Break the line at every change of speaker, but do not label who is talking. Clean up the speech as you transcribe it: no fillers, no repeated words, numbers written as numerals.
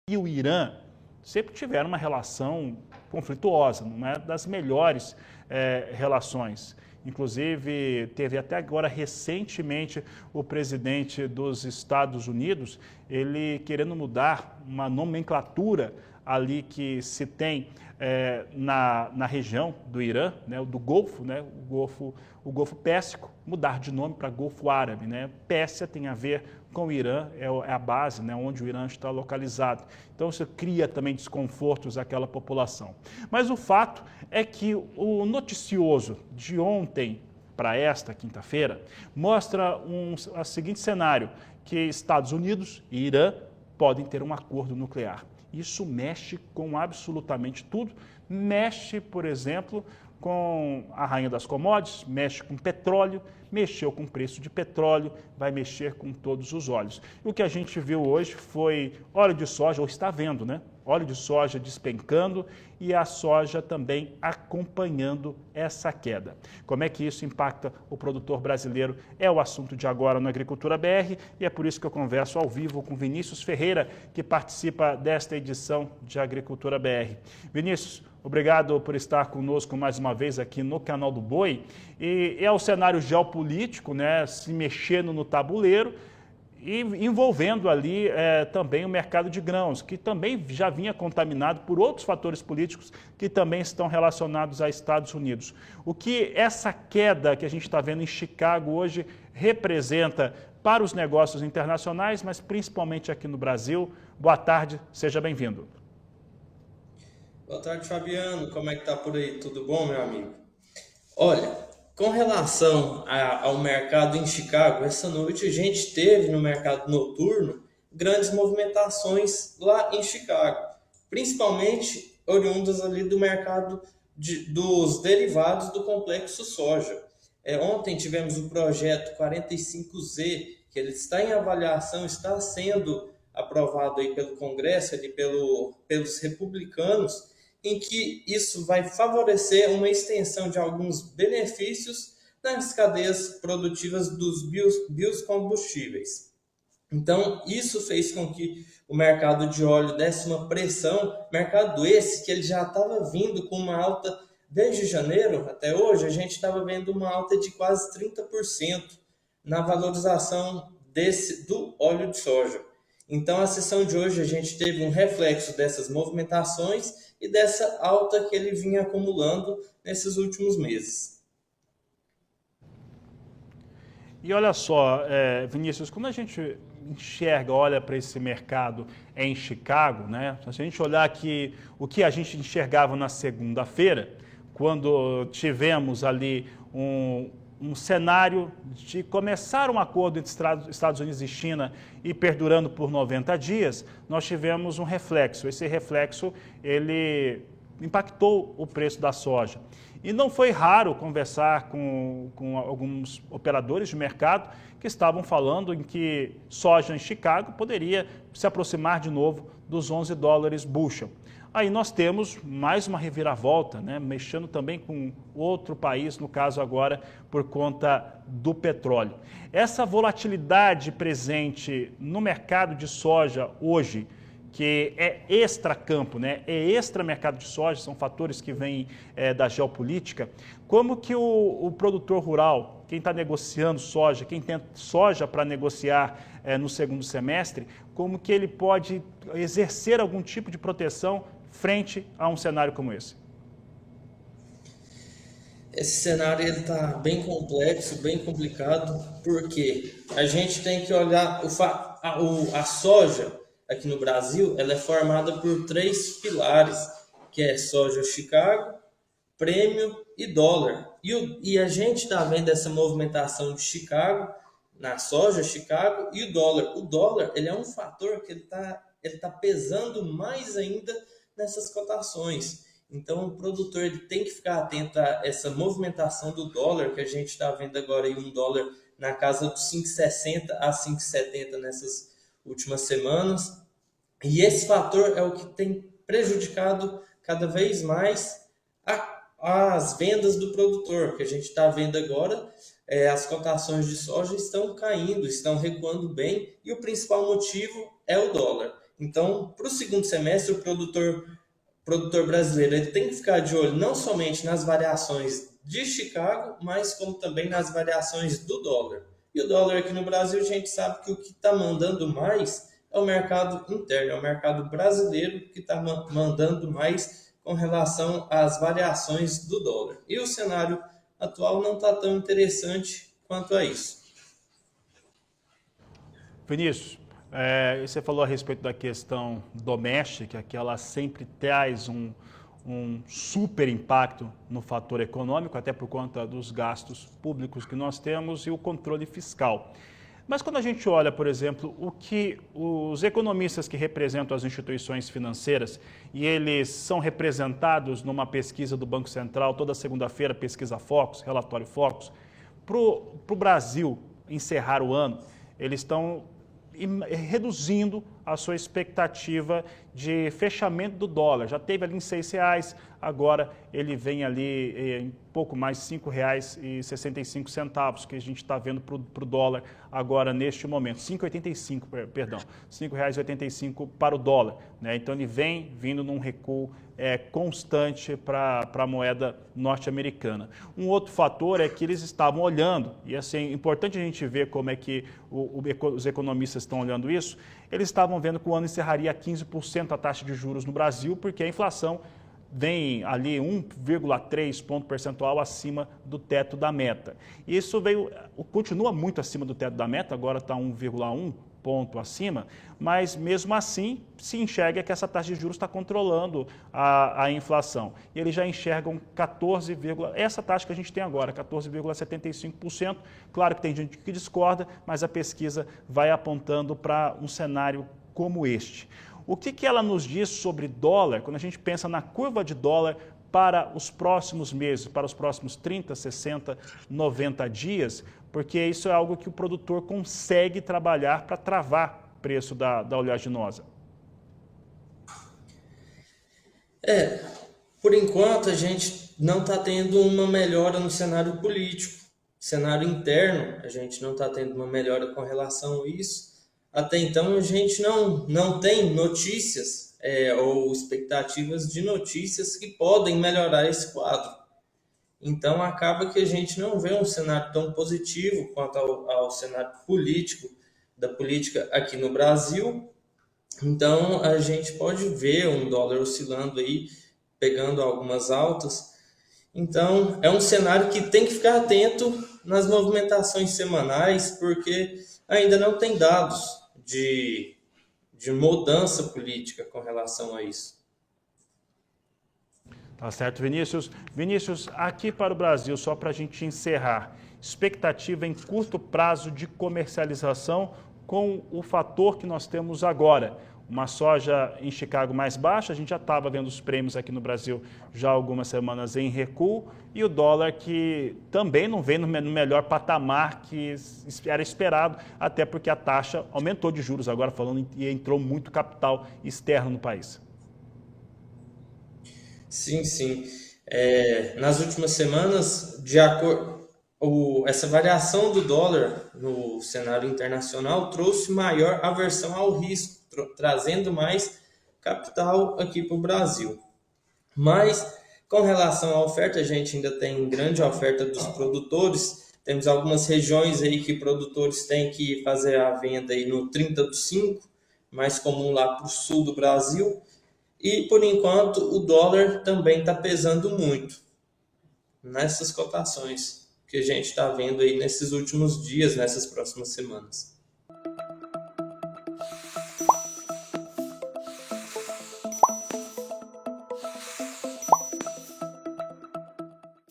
e o Irã sempre tiveram uma relação conflituosa, não é das melhores relações. Inclusive, teve até agora recentemente o presidente dos Estados Unidos, ele querendo mudar uma nomenclatura ali que se tem na região do Irã, né, do Golfo, né, o Golfo Pérsico, mudar de nome para Golfo Árabe. Né? Pérsia tem a ver com o Irã, é a base, né, onde o Irã está localizado. Então isso cria também desconfortos àquela população. Mas o fato é que o noticioso de ontem para esta quinta-feira mostra o seguinte cenário, que Estados Unidos e Irã podem ter um acordo nuclear. Isso mexe com absolutamente tudo, mexe, por exemplo, com a rainha das commodities, mexe com petróleo, mexeu com o preço de petróleo, vai mexer com todos os óleos. E o que a gente viu hoje foi óleo de soja, ou está vendo, né? Óleo de soja despencando e a soja também acompanhando essa queda. Como é que isso impacta o produtor brasileiro? É o assunto de agora no Agricultura BR e é por isso que eu converso ao vivo com Vinícius Ferreira, que participa desta edição de Agricultura BR. Vinícius, obrigado por estar conosco mais uma vez aqui no canal do Boi. E é o cenário geopolítico, né, se mexendo no tabuleiro, e envolvendo ali também o mercado de grãos, que também já vinha contaminado por outros fatores políticos que também estão relacionados aos Estados Unidos. O que essa queda que a gente está vendo em Chicago hoje representa para os negócios internacionais, mas principalmente aqui no Brasil? Boa tarde, seja bem-vindo.
Boa tarde, Fabiano. Como é que tá por aí? Tudo bom, meu amigo? Olha, com relação ao mercado em Chicago, essa noite a gente teve no mercado noturno grandes movimentações lá em Chicago, principalmente oriundas ali do mercado dos derivados do complexo soja. Ontem tivemos o projeto 45Z, que ele está em avaliação, está sendo aprovado aí pelo Congresso, ali pelos republicanos, em que isso vai favorecer uma extensão de alguns benefícios nas cadeias produtivas dos biocombustíveis. Então, isso fez com que o mercado de óleo desse uma pressão, mercado esse que ele já estava vindo com uma alta desde janeiro até hoje, a gente estava vendo uma alta de quase 30% na valorização do óleo de soja. Então, a sessão de hoje a gente teve um reflexo dessas movimentações e dessa alta que ele vinha acumulando nesses últimos meses.
E olha só, Vinícius, quando a gente enxerga, olha para esse mercado em Chicago, né? Se a gente olhar aqui o que a gente enxergava na segunda-feira, quando tivemos ali um cenário de começar um acordo entre Estados Unidos e China e perdurando por 90 dias, nós tivemos um reflexo. Esse reflexo, ele impactou o preço da soja. E não foi raro conversar com alguns operadores de mercado que estavam falando em que soja em Chicago poderia se aproximar de novo dos $11 bushel. Aí nós temos mais uma reviravolta, né, mexendo também com outro país, no caso agora por conta do petróleo. Essa volatilidade presente no mercado de soja hoje, que é extra-campo, né? É extra-mercado de soja, são fatores que vêm da geopolítica. Como que o produtor rural, quem está negociando soja, quem tem soja para negociar no segundo semestre, como que ele pode exercer algum tipo de proteção frente a um cenário como esse?
Esse cenário está bem complexo, bem complicado, porque a gente tem que olhar a soja aqui no Brasil, ela é formada por 3 pilares, que é soja Chicago, prêmio e dólar. E a gente está vendo essa movimentação de Chicago, na soja Chicago, e o dólar. O dólar, ele é um fator que ele tá pesando mais ainda nessas cotações. Então, o produtor ele tem que ficar atento a essa movimentação do dólar, que a gente está vendo agora aí um dólar na casa dos 5,60 a 5,70 nessas últimas semanas. E esse fator é o que tem prejudicado cada vez mais as vendas do produtor, que a gente está vendo agora, as cotações de soja estão caindo, estão recuando bem, e o principal motivo é o dólar. Então, para o segundo semestre, o produtor brasileiro ele tem que ficar de olho não somente nas variações de Chicago, mas como também nas variações do dólar. E o dólar aqui no Brasil, a gente sabe que o que está mandando mais é o mercado interno, é o mercado brasileiro que está mandando mais com relação às variações do dólar. E o cenário atual não está tão interessante quanto a isso.
Vinícius, você falou a respeito da questão doméstica, que ela sempre traz um super impacto no fator econômico, até por conta dos gastos públicos que nós temos e o controle fiscal. Mas quando a gente olha, por exemplo, o que os economistas que representam as instituições financeiras, e eles são representados numa pesquisa do Banco Central, toda segunda-feira, pesquisa Focus, relatório Focus, para o Brasil encerrar o ano, eles estão reduzindo a sua expectativa de fechamento do dólar. Já teve ali em R$6, agora ele vem ali em pouco mais de R$5,65, que a gente está vendo para o dólar agora neste momento. R$5,85, perdão, R$5,85 para o dólar, né? Então ele vem vindo num recuo constante para a moeda norte-americana. Um outro fator é que eles estavam olhando, e assim, é importante a gente ver como é que os economistas estão olhando isso, eles estavam vendo que o ano encerraria a 15% a taxa de juros no Brasil, porque a inflação vem ali 1,3 ponto percentual acima do teto da meta. E isso continua muito acima do teto da meta, agora está 1,1 ponto acima, mas mesmo assim se enxerga que essa taxa de juros está controlando a inflação. E eles já enxergam essa taxa que a gente tem agora, 14,75%. Claro que tem gente que discorda, mas a pesquisa vai apontando para um cenário como este. O que ela nos diz sobre dólar, quando a gente pensa na curva de dólar para os próximos meses, para os próximos 30, 60, 90 dias, porque isso é algo que o produtor consegue trabalhar para travar o preço da oleaginosa.
Por enquanto a gente não está tendo uma melhora no cenário político, cenário interno, a gente não está tendo uma melhora com relação a isso. Até então a gente não tem notícias ou expectativas de notícias que podem melhorar esse quadro. Então acaba que a gente não vê um cenário tão positivo quanto ao cenário político, da política aqui no Brasil. Então a gente pode ver um dólar oscilando aí, pegando algumas altas. Então é um cenário que tem que ficar atento nas movimentações semanais, porque ainda não tem dados de mudança política com relação a isso.
Tá certo, Vinícius. Vinícius, aqui para o Brasil, só para a gente encerrar, expectativa em curto prazo de comercialização com o fator que nós temos agora. Uma soja em Chicago mais baixa, a gente já estava vendo os prêmios aqui no Brasil já há algumas semanas em recuo, e o dólar que também não vem no melhor patamar que era esperado, até porque a taxa aumentou de juros agora, falando e entrou muito capital externo no país.
Sim. Nas últimas semanas, essa variação do dólar no cenário internacional trouxe maior aversão ao risco, trazendo mais capital aqui para o Brasil. Mas, com relação à oferta, a gente ainda tem grande oferta dos produtores. Temos algumas regiões aí que produtores têm que fazer a venda aí no 30/5, mais comum lá para o sul do Brasil. E, por enquanto, o dólar também está pesando muito nessas cotações que a gente está vendo aí nesses últimos dias, nessas próximas semanas.